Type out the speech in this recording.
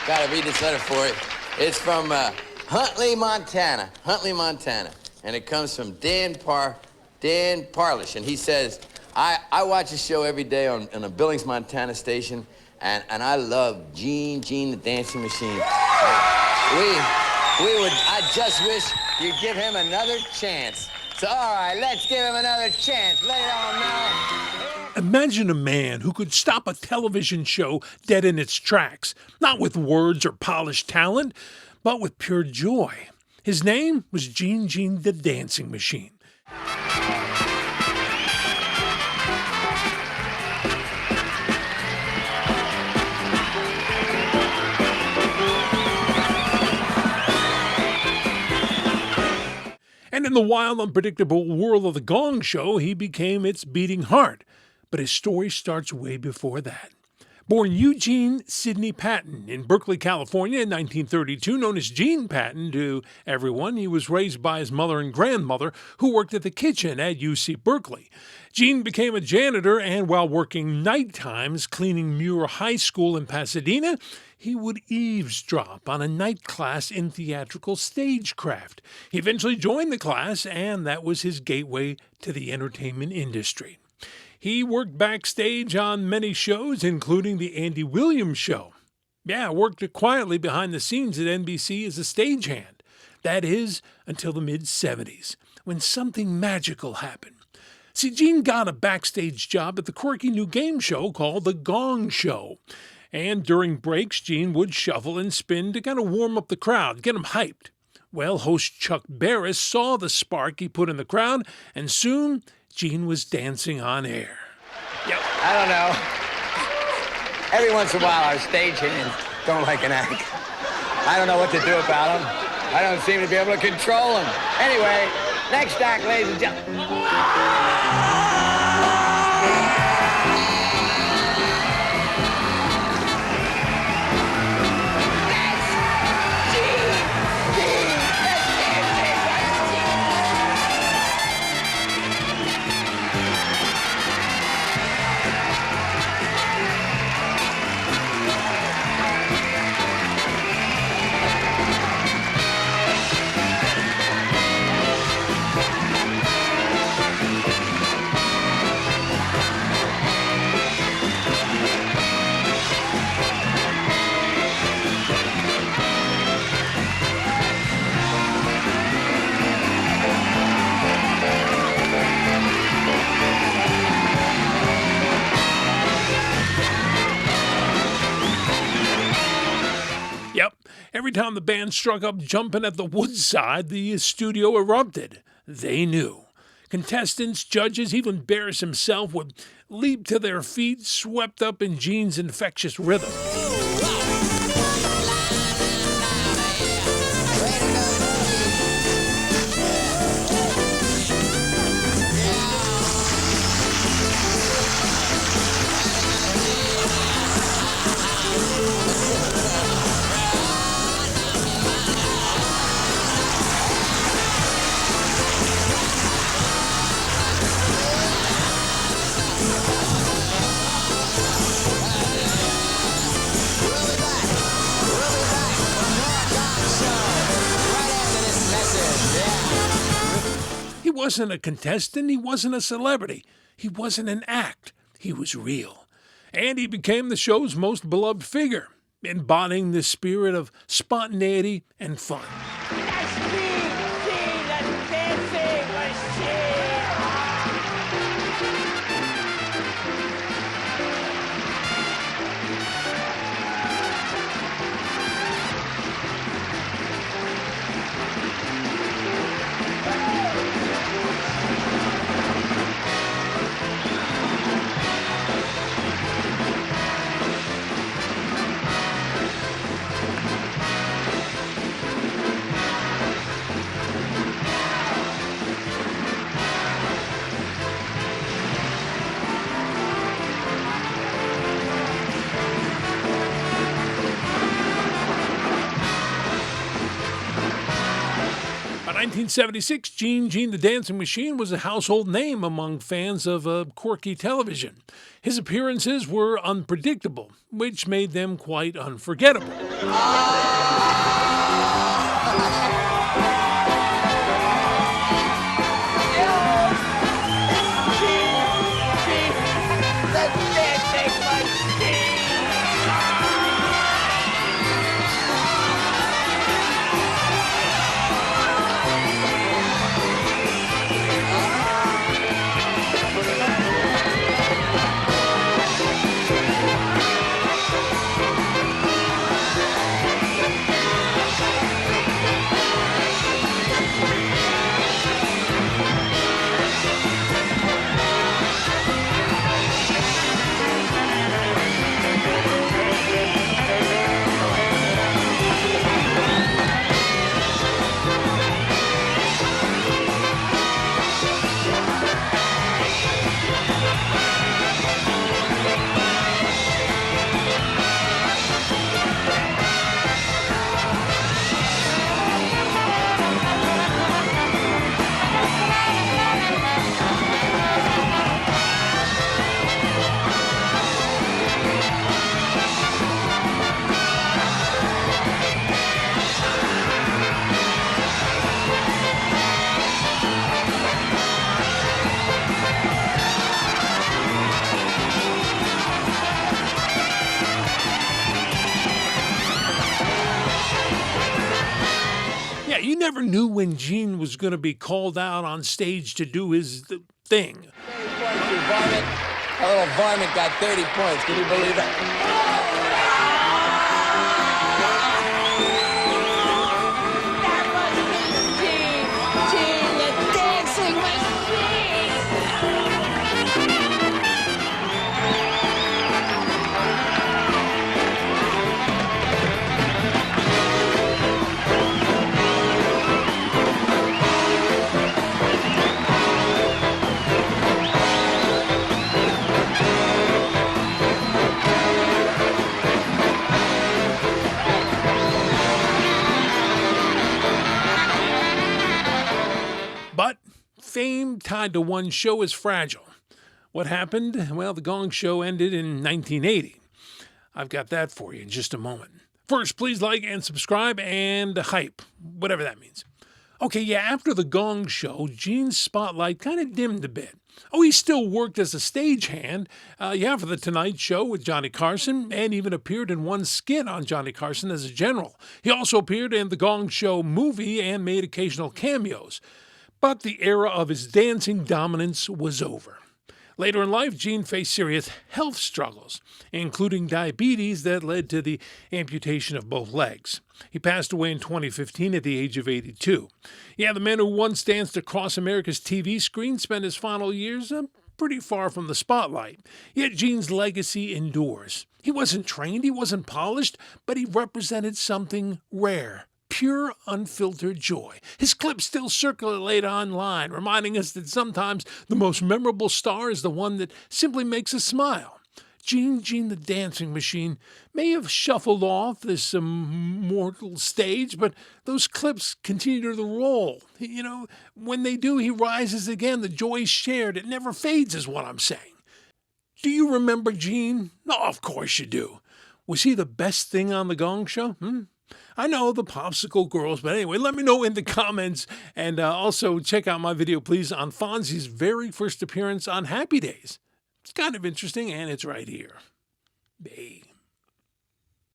Gotta read this letter for you. It's from Huntley, Montana. And it comes from Dan Parlish. And he says, I watch a show every day on a Billings, Montana station, and I love Gene the Dancing Machine. I just wish you'd give him another chance. So, all right, let's give him another chance. Lay it on now. Imagine a man who could stop a television show dead in its tracks, not with words or polished talent, but with pure joy. His name was Gene the Dancing Machine. And in the wild, unpredictable world of the Gong Show, he became its beating heart. But his story starts way before that. Born Eugene Sidney Patton in Berkeley, California in 1932, known as Gene Patton to everyone, he was raised by his mother and grandmother, who worked at the kitchen at UC Berkeley. Gene became a janitor, and while working night times cleaning Muir High School in Pasadena, he would eavesdrop on a night class in theatrical stagecraft. He eventually joined the class, and that was his gateway to the entertainment industry. He worked backstage on many shows, including The Andy Williams Show. Worked quietly behind the scenes at NBC as a stagehand. That is, until the mid-'70s, when something magical happened. See, Gene got a backstage job at the quirky new game show called The Gong Show. And during breaks, Gene would shuffle and spin to kind of warm up the crowd, get them hyped. Well, host Chuck Barris saw the spark he put in the crowd, and soon Gene was dancing on air. I don't know. Every once in a while, our stagehands don't like an act. I don't know what to do about them. I don't seem to be able to control them. Anyway, next act, ladies and gentlemen. Every time the band struck up Jumpin' at the Woodside, the studio erupted. They knew. Contestants, judges, even Barris himself would leap to their feet, swept up in Gene's infectious rhythm. He wasn't a contestant, he wasn't a celebrity, he wasn't an act, he was real. And he became the show's most beloved figure, embodying the spirit of spontaneity and fun. That's me, Gene, the dancing machine! 1976, Gene the Dancing Machine was a household name among fans of quirky television. His appearances were unpredictable, which made them quite unforgettable. Yeah, you never knew when Gene was going to be called out on stage to do his thing. 30 points to Varmint. A little Varmint got 30 points. Can you believe it? But fame tied to one show is fragile. What happened? Well, the Gong Show ended in 1980. I've got that for you in just a moment. First, please like and subscribe and hype, whatever that means. Okay, yeah, after the Gong Show, Gene's spotlight kind of dimmed a bit. Oh, he still worked as a stagehand, for The Tonight Show with Johnny Carson, and even appeared in one skit on Johnny Carson as a general. He also appeared in the Gong Show movie and made occasional cameos. But the era of his dancing dominance was over. Later in life, Gene faced serious health struggles, including diabetes that led to the amputation of both legs. He passed away in 2015 at the age of 82. Yeah, the man who once danced across America's TV screen spent his final years pretty far from the spotlight. Yet Gene's legacy endures. He wasn't trained, he wasn't polished, but he represented something rare. Pure, unfiltered joy. His clips still circulate online, reminding us that sometimes the most memorable star is the one that simply makes us smile. Gene the Dancing Machine may have shuffled off this mortal stage, but those clips continue to roll. You know, when they do, he rises again. The joy shared. It never fades, is what I'm saying. Do you remember Gene? Oh, of course you do. Was he the best thing on the Gong Show? I know, the popsicle girls, but anyway, let me know in the comments. And also check out my video, please, on Fonzie's very first appearance on Happy Days. It's kind of interesting, and it's right here. Hey.